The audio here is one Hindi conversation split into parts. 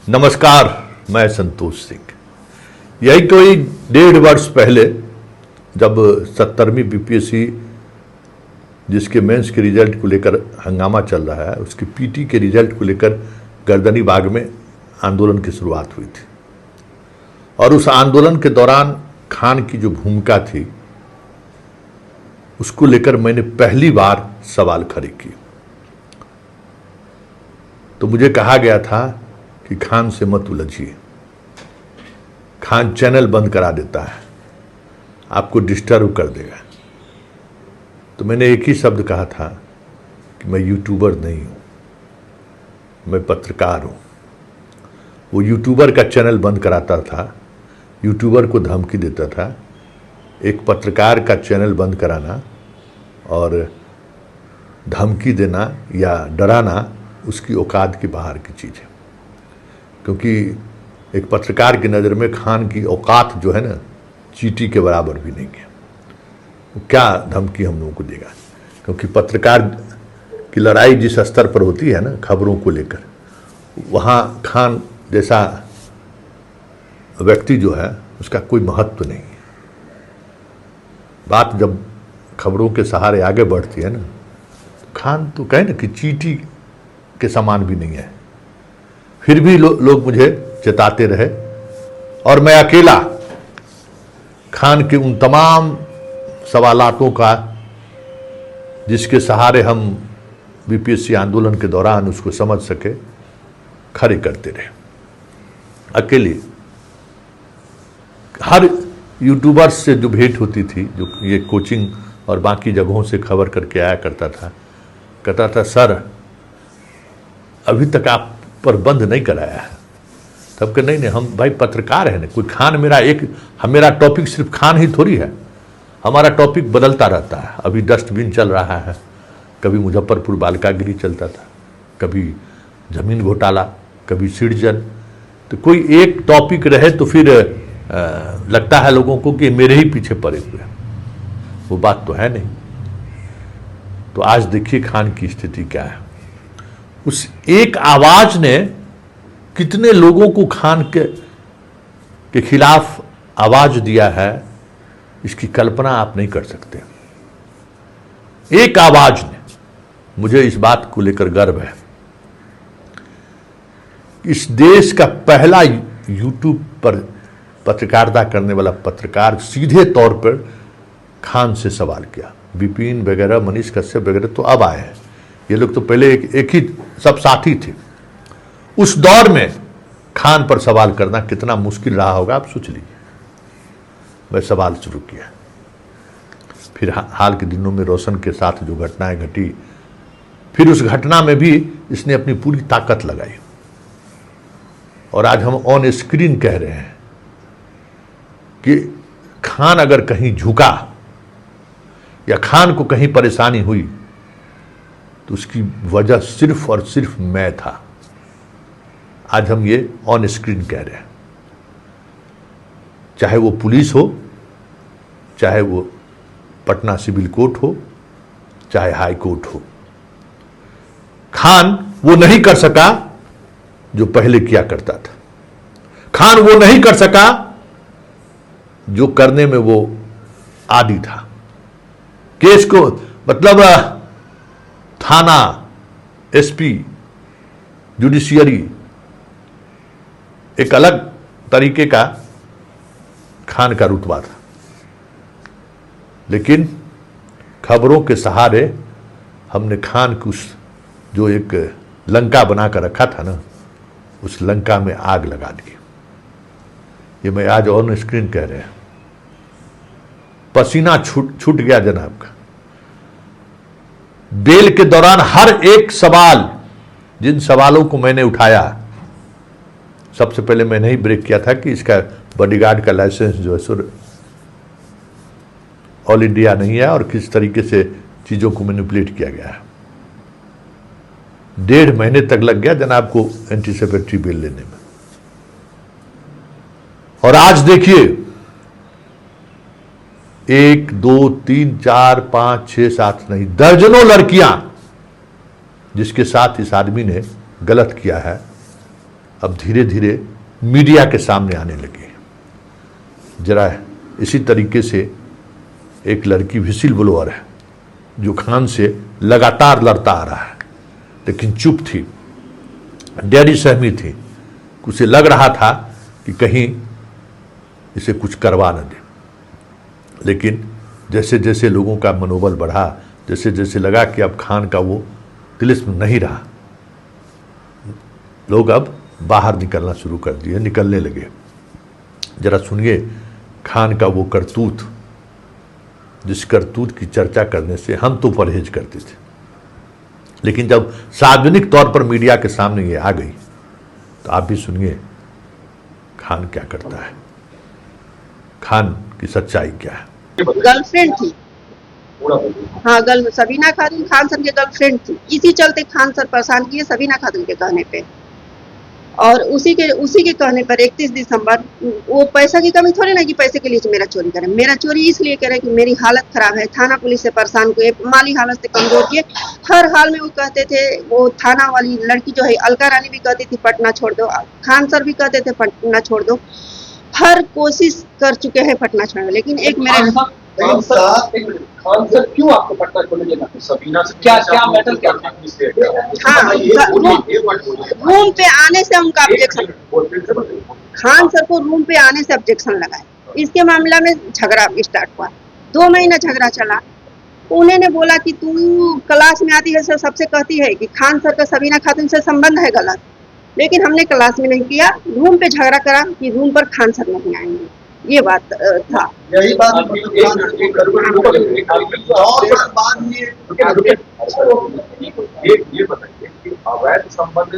नमस्कार, मैं संतोष सिंह। यही कोई 1.5 वर्ष पहले जब 70वीं बीपीएससी जिसके मेंस के रिजल्ट को लेकर हंगामा चल रहा है, उसके पीटी के रिजल्ट को लेकर गर्दनी बाग में आंदोलन की शुरुआत हुई थी। और उस आंदोलन के दौरान खान की जो भूमिका थी उसको लेकर मैंने पहली बार सवाल खड़े किए। तो मुझे कहा गया था कि खान से मत उलझिए, खान चैनल बंद करा देता है, आपको डिस्टर्ब कर देगा। तो मैंने एक ही शब्द कहा था कि मैं यूट्यूबर नहीं हूं, मैं पत्रकार हूं। वो यूट्यूबर का चैनल बंद कराता था, यूट्यूबर को धमकी देता था। एक पत्रकार का चैनल बंद कराना और धमकी देना या डराना उसकी औकात के बाहर की चीज़ है, क्योंकि एक पत्रकार की नज़र में खान की औकात जो है ना, चींटी के बराबर भी नहीं है। वो क्या धमकी हम लोगों को देगा? क्योंकि पत्रकार की लड़ाई जिस स्तर पर होती है ना, खबरों को लेकर, वहाँ खान जैसा व्यक्ति जो है उसका कोई महत्व नहीं है। बात जब खबरों के सहारे आगे बढ़ती है ना, तो खान तो कहे ना कि चींटी के समान भी नहीं है। फिर भी लोग मुझे चेताते रहे और मैं अकेला खान के उन तमाम सवालातों का, जिसके सहारे हम बीपीएससी आंदोलन के दौरान उसको समझ सके, खड़े करते रहे अकेले। हर यूट्यूबर्स से जो भेंट होती थी, जो ये कोचिंग और बाकी जगहों से खबर करके आया करता था, कहता था सर अभी तक आप पर बंद नहीं कराया है। तब कि नहीं, हम भाई पत्रकार हैं ना, कोई खान मेरा टॉपिक सिर्फ खान ही थोड़ी है, हमारा टॉपिक बदलता रहता है। अभी डस्टबिन चल रहा है, कभी मुजफ्फरपुर बालिकागृह चलता था, कभी जमीन घोटाला, कभी सृजन। तो कोई एक टॉपिक रहे तो फिर लगता है लोगों को कि मेरे ही पीछे पड़े हुए हैं। वो बात तो है नहीं। तो आज देखिए खान की स्थिति क्या है। उस एक आवाज ने कितने लोगों को खान के खिलाफ आवाज दिया है, इसकी कल्पना आप नहीं कर सकते। एक आवाज ने। मुझे इस बात को लेकर गर्व है। इस देश का पहला यूट्यूब पर पत्रकारिता करने वाला पत्रकार सीधे तौर पर खान से सवाल किया। विपिन वगैरह, मनीष कश्यप वगैरह तो अब आए हैं, ये लोग तो पहले एक ही सब साथी थे। उस दौर में खान पर सवाल करना कितना मुश्किल रहा होगा, आप सोच लीजिए। मैं सवाल शुरू किया। फिर हाल के दिनों में रोशन के साथ जो घटनाएं घटी, फिर उस घटना में भी इसने अपनी पूरी ताकत लगाई। और आज हम ऑन स्क्रीन कह रहे हैं कि खान अगर कहीं झुका या खान को कहीं परेशानी हुई तो उसकी वजह सिर्फ और सिर्फ मैं था। आज हम ये ऑन स्क्रीन कह रहे हैं। चाहे वो पुलिस हो, चाहे वो पटना सिविल कोर्ट हो, चाहे हाई कोर्ट हो, खान वो नहीं कर सका जो पहले किया करता था। खान वो नहीं कर सका जो करने में वो आदी था। केस को मतलब थाना, एसपी, जुडिशियरी एक अलग तरीके का खान का रुतबा था। लेकिन खबरों के सहारे हमने खान को उस जो एक लंका बनाकर रखा था ना, उस लंका में आग लगा दी। ये मैं आज ऑन स्क्रीन कह रहे हैं। पसीना छूट गया जनाब का। बेल के दौरान हर एक सवाल, जिन सवालों को मैंने उठाया, सबसे पहले मैंने ही ब्रेक किया था कि इसका बॉडीगार्ड का लाइसेंस जो है ऑल इंडिया नहीं है और किस तरीके से चीजों को मैनिपुलेट किया गया है। 1.5 महीने तक लग गया जनाब को एंटीसिपेटरी बेल लेने में। और आज देखिए 1, 2, 3, 4, 5, 6, 7 नहीं, दर्जनों लड़कियां जिसके साथ इस आदमी ने गलत किया है, अब धीरे धीरे मीडिया के सामने आने लगी। जरा इसी तरीके से एक लड़की व्हिसिल ब्लोअर है जो खान से लगातार लड़ता आ रहा है, लेकिन चुप थी, डैडी सहमी थी। उसे लग रहा था कि कहीं इसे कुछ करवा न दे, लेकिन जैसे जैसे लोगों का मनोबल बढ़ा, जैसे जैसे लगा कि अब खान का वो तिलिस्म नहीं रहा, लोग अब बाहर निकलना शुरू कर दिए, निकलने लगे। जरा सुनिए खान का वो करतूत, जिस करतूत की चर्चा करने से हम तो परहेज करते थे, लेकिन जब सार्वजनिक तौर पर मीडिया के सामने ये आ गई तो आप भी सुनिए खान क्या करता है, खान की सच्चाई क्या है। गर्लफ्रेंड थी, हाँ सबीना खातून खान सर की गर्लफ्रेंड थी। इसी चलते खान सर परेशान किए सबीना खातून के कहने पे, और उसी के कहने पर 31 दिसंबर, वो पैसा की कमी थोड़ी ना कि पैसे के लिए मेरा चोरी करे। मेरा चोरी इसलिए करे कि मेरी हालत खराब है, थाना पुलिस से परेशान किए, माली हालत से कमजोर किए। हर हाल में वो कहते थे, वो थाना वाली लड़की जो है अलका रानी भी कहती थी पटना छोड़ दो, खान सर भी कहते थे पटना छोड़ दो। हर कोशिश कर चुके हैं पटना छोड़ने, लेकिन एक मेरे खान सर क्यों आपको पटना छोड़ने देना? सबीना से क्या मैटर क्या था? हाँ, रूम पे आने से उनका ऑब्जेक्शन, खान सर को रूम पे आने से ऑब्जेक्शन लगा है। इसके मामला में झगड़ा स्टार्ट हुआ, 2 महीना झगड़ा चला। उन्होंने बोला कि तू क्लास में आती है सबसे कहती है कि खान सर का सबीना खातून से संबंध है गलत, लेकिन हमने क्लास में नहीं किया, रूम पे झगड़ा करा कि रूम पर खान सर नहीं आएंगे, ये बात था। यही बात ये बताइए कि अवैध संबंध,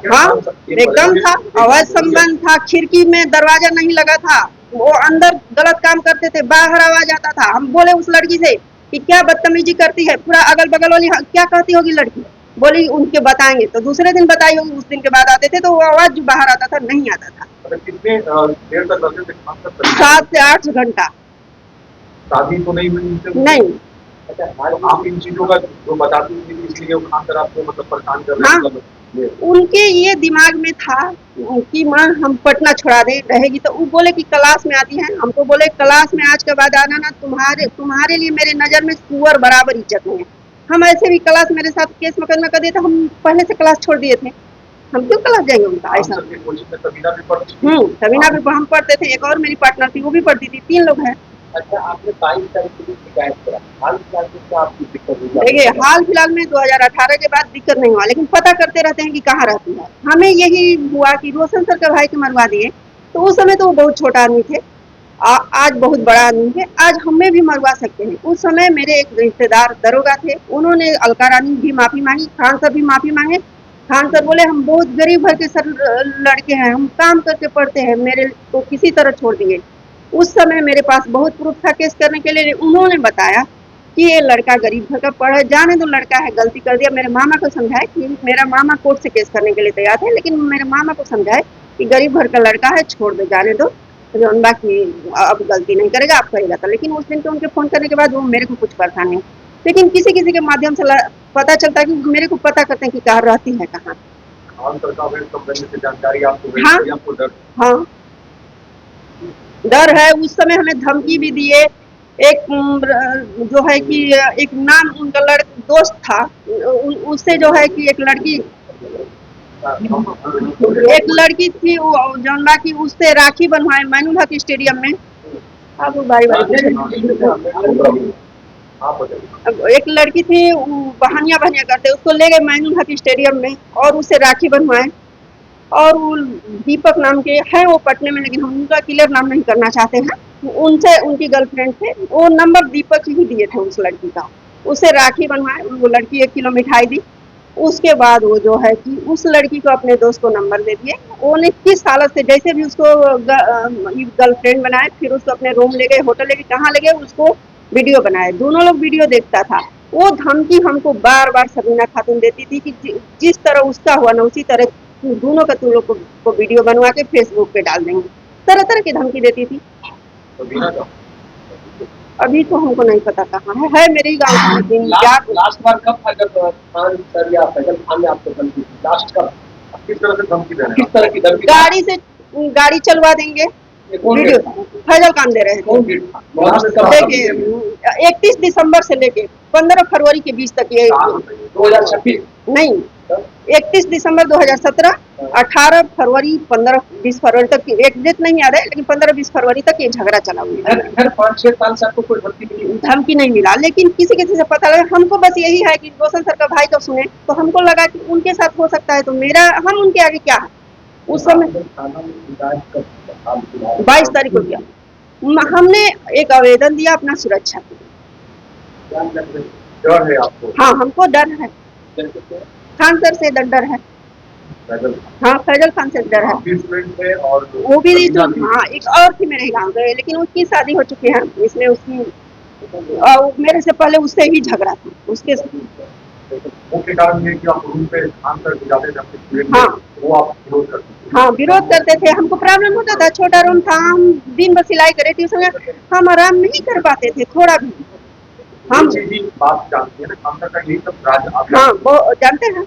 हाँ एकदम था, अवैध संबंध था। खिड़की में दरवाजा नहीं लगा था, वो अंदर गलत काम करते थे, बाहर आवाज आता था। हम बोले उस लड़की से कि क्या बदतमीजी करती है, पूरा अगल बगल वाली क्या कहती होगी लड़की, बोली उनके बताएंगे, तो दूसरे दिन बताई होगी। उस दिन के बाद आते थे तो वो आवाज जो बाहर आता था नहीं आता था। कितने देर तक रहते थे? 7 से 8 घंटा। शादी तो नहीं हुई? नहीं। अच्छा, आप इन चीजों का जो बताती थी इसलिए खान सर आपको मतलब परेशान कर रहे हाँ, उनके ये दिमाग में था कि माँ हम पटना छोड़ा दे रहेगी, तो वो बोले कि क्लास में आती है। हमको बोले क्लास में आज के बाद आना ना, तुम्हारे लिए मेरे नजर में सुअर बराबर इज्जत नहीं है। हम ऐसे भी क्लास मेरे साथ केस मुकदमा कर दिए थे, हम पहले से क्लास छोड़ दिए थे, हम क्यों क्लास जाएंगे उनका ऐसा। सबीना भी हम पढ़ते थे, एक और मेरी पार्टनर थी वो भी पढ़ती थी, 3 लोग हैं। अच्छा, आपने 22 तारीख को शिकायत करा, हाल फिलहाल में क्या आपकी दिक्कत हुई? देखिए हाल फिलहाल में 2018 के बाद दिक्कत नहीं हुआ, लेकिन पता करते रहते हैं कि कहाँ रहती है। हमें यही हुआ कि रोशन सर के भाई के मरवा दिए, तो उस समय तो वो बहुत छोटा आदमी थे, आज बहुत बड़ा आदमी है, आज हमें भी मरवा सकते हैं। उस समय मेरे एक रिश्तेदार दरोगा थे, उन्होंने अलका रानी भी माफी मांगी, खान सर भी माफी मांगे। खान सर बोले हम बहुत गरीब घर के सर लड़के हैं, हम काम करके पढ़ते हैं, मेरे को किसी तरह छोड़ दिए। उस समय मेरे पास बहुत प्रूफ था केस करने के लिए। उन्होंने बताया कि ये लड़का गरीब घर का पढ़े, जाने दो, लड़का है गलती कर दिया। मेरे मामा को समझाए कि मेरा मामा कोर्ट से केस करने के लिए तैयार थे, लेकिन मेरे मामा को समझाए कि गरीब घर का लड़का है, छोड़ दो, जाने दो, बाकी अब गलती नहीं करेगा, आप करेगा था। लेकिन उस दिन के उनके फोन करने के बाद वो मेरे को कुछ परेशान नहीं, लेकिन किसी किसी के माध्यम से पता चलता है कि मेरे को पता करते हैं कि कहाँ रहती है, कहाँ। हाँ डर है। उस समय हमें धमकी भी दिए। एक जो है कि एक नाम उनका दोस्त था, उससे जो है कि एक लड़की थी जौनबा की, उससे राखी बनवाए मैनुल हक स्टेडियम में। अब भाई एक लड़की थी, बहानिया करते, उसको ले गए मैनुल हक स्टेडियम में और उससे राखी बनवाए। और वो दीपक नाम के हैं, वो पटने में, लेकिन हम उनका क्लियर नाम नहीं करना चाहते हैं। उनसे उनकी गर्लफ्रेंड थे, वो नंबर दीपक ही दिए थे उस लड़की का, उससे राखी बनवाए। वो लड़की 1 किलो मिठाई दी। उसके बाद वो जो है कि उस लड़की को अपने दोस्त को नंबर दे दिए। वो 21 साल से जैसे भी उसको गर्लफ्रेंड बनाए, फिर उसको अपने रूम ले गए, होटल ले गए, कहाँ ले गए, उसको वीडियो बनाए। दोनों लोग वीडियो देखता था। वो धमकी हमको बार बार सबीना खातून देती थी कि जिस तरह उसका हुआ ना उसी तरह दोनों का तुम लोग को वीडियो बनवा के फेसबुक पे डाल देंगे, तरह तरह की धमकी देती थी। अभी तो हमको नहीं पता कहाँ है मेरे गाँव। लास्ट बार कब था जब खान सर या फैजल खान ने आपको धमकी दी? लास्ट कब? किस तरह से धमकी दे रहे हैं? किस तरह की धमकी? गाड़ी से गाड़ी चलवा देंगे। वीडियो फैजल खान दे रहे थे। देखिए 31 दिसंबर से लेके 15 फरवरी के बीच तक ये 2026 नहीं 31 दिसंबर 2017, 18 फरवरी 15-20 फरवरी तक की एक डेट नहीं याद है, लेकिन 15-20 फरवरी तक ये झगड़ा चला हुआ है। फिर 5-6 साल से आपको कोई धमकी नहीं मिला, लेकिन किसी से पता लगा। हमको बस यही है कि रोशन सर का भाई तो सुने, तो हमको लगा कि उनके साथ हो सकता है, तो मेरा हम उनके आगे क्या है। उस समय 22 तारीख को किया हमने एक आवेदन दिया अपना सुरक्षा के लिए। डर है आपको? हाँ, हमको डर है। खान सर से डर है। हाँ, फैजल खान से डर है। और वो भी तो हाँ, एक और थी मेरे गाँव गए, लेकिन उसकी शादी हो चुकी है। इसमें उसकी मेरे से पहले उससे ही झगड़ा था उसके। मुख्य कारण ये कि आप रूम पे खान सर जाते थे। हाँ, वो आप विरोध करते थे? हाँ, विरोध करते थे। हमको प्रॉब्लम होता था, छोटा रूम था, हम दिन भर सिलाई करे थे, उसमें हम आराम नहीं कर पाते थे थोड़ा भी। हम बात जानते हैं ना, खान सर का यही सब राज आप हाँ, वो जानते हैं।